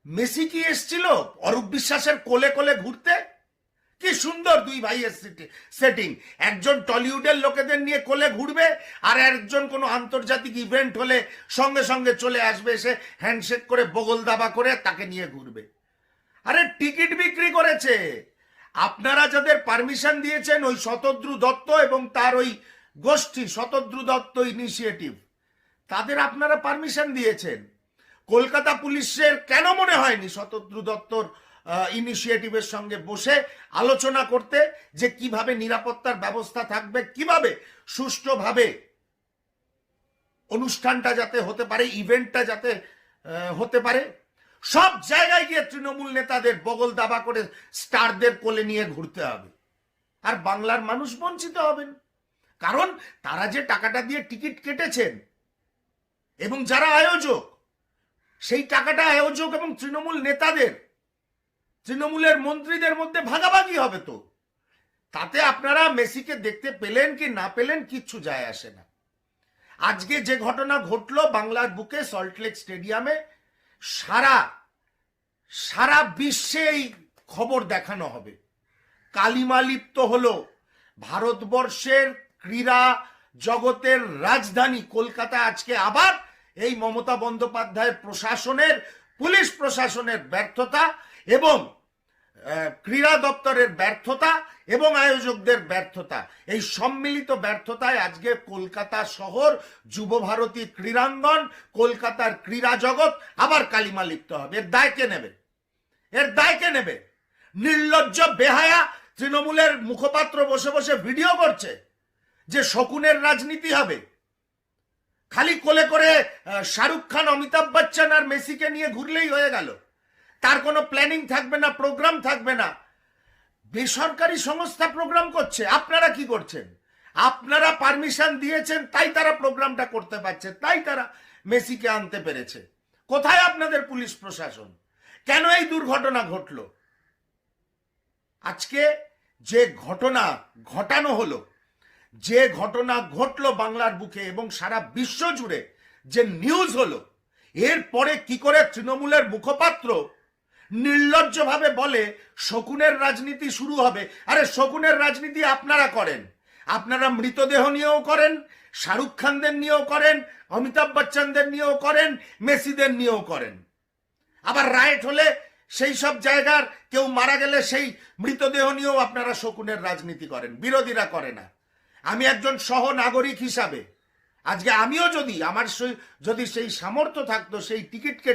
Messi কি এসছিল অরূপ বিশ্বাসের কোলে কোলে ঘুরতে? কি সুন্দর দুই ভাইয়ের সেটিং। একজন টলিউডের লোকেদের নিয়ে কোলে ঘুরবে, আর একজন কোনো আন্তর্জাতিক ইভেন্ট হলে সঙ্গে সঙ্গে চলে আসবে, এসে হ্যান্ডশেক করে বগল দাবা করে তাকে নিয়ে ঘুরবে। আরে টিকিট বিক্রি করেছে। আপনারা যাদের পারমিশন দিয়েছেন, ওই শতদ্রু দত্ত এবং তার ওই গোষ্ঠী শতদ্রু দত্ত ইনিশিয়েটিভ, তাদের আপনারা পারমিশন দিয়েছেন। কলকাতা পুলিশের কেন মনে হয়নি শতদ্রু দত্তর ইনিশিয়েটিভের সঙ্গে বসে আলোচনা করতে, যে কিভাবে নিরাপত্তার ব্যবস্থা থাকবে, কিভাবে সুষ্ঠুভাবে অনুষ্ঠানটা যাতে হতে পারে, ইভেন্টটা যাতে হতে পারে? সব জায়গায় গিয়ে তৃণমূল নেতাদের বগল দাবা করে স্টারদের কোলে নিয়ে ঘুরতে হবে, আর বাংলার মানুষ বঞ্চিত হবেন। কারণ তারা যে টাকাটা দিয়ে টিকিট কেটেছেন এবং যারা আয়োজক, সেই টাকাটা আয়োজক এবং তৃণমূল নেতাদের, তৃণমূলের মন্ত্রীদের মধ্যে ভাগাভাগি হবে। তো তাতে আপনারা মেসিকে দেখতে পেলেন কি না পেলেন কিচ্ছু যায় আসে না। আজকে যে ঘটনা ঘটলো বাংলার বুকে সল্টলেক স্টেডিয়ামে, সারা বিশ্বে এই খবর দেখানো হবে। কালিমা লিপ্ত হলো ভারতবর্ষের ক্রীড়া জগতের রাজধানী কলকাতা। আজকে আবার এই মমতা বন্দ্যোপাধ্যায়ের প্রশাসনের, পুলিশ প্রশাসনের ব্যর্থতা এবং ক্রীড়া দপ্তরের ব্যর্থতা এবং আয়োজকদের ব্যর্থতা, এই সম্মিলিত ব্যর্থতায় আজকে কলকাতা শহর, যুব ভারতী ক্রীড়াঙ্গন, কলকাতার ক্রীড়া জগৎ আবার কালিমা লিপ্ত হবে। এর দায় কে নেবে? এর দায় কে নেবে? নির্লজ্জ বেহায়া তৃণমূলের মুখপাত্র বসে বসে ভিডিও করছে যে শকুনের রাজনীতি হবে। খালি কোলে করে শাহরুখ খান, অমিতাভ বচ্চন আর মেসিকে নিয়ে ঘুরলেই হয়ে গেল। তার কোনো প্ল্যানিং থাকবে না, প্রোগ্রাম থাকবে না। বেসরকারি সংস্থা প্রোগ্রাম করছে, আপনারা কি করছেন? আপনারা পারমিশন দিয়েছেন, তাই তারা প্রোগ্রামটা করতে পারছে, তাই তারা মেসিকে আনতে পেরেছে। কোথায় আপনাদের পুলিশ প্রশাসন? কেন এই দুর্ঘটনা ঘটলো? আজকে যে ঘটনা ঘটানো হলো, যে ঘটনা ঘটলো বাংলার বুকে এবং সারা বিশ্ব জুড়ে যে নিউজ হলো, এরপরে কি করে তৃণমূলের মুখপাত্র নির্লজ্জভাবে বলে শকুনের রাজনীতি শুরু হবে? আরে শকুনের রাজনীতি আপনারা করেন, আপনারা মৃতদেহ নিয়েও করেন, শাহরুখ খানদের নিয়েও করেন, অমিতাভ বচ্চনদের নিয়েও করেন, মেসিদের নিয়েও করেন। আবার রাইট হলে সেই সব জায়গার কেউ মারা গেলে সেই মৃতদেহ নিয়েও আপনারা শকুনের রাজনীতি করেন, বিরোধীরা করে না। আমি একজন সহ নাগরিক হিসাবে আজকে আমিও যদি আমার যদি সেই সামর্থ্য থাকতো, সেই টিকিট কেটে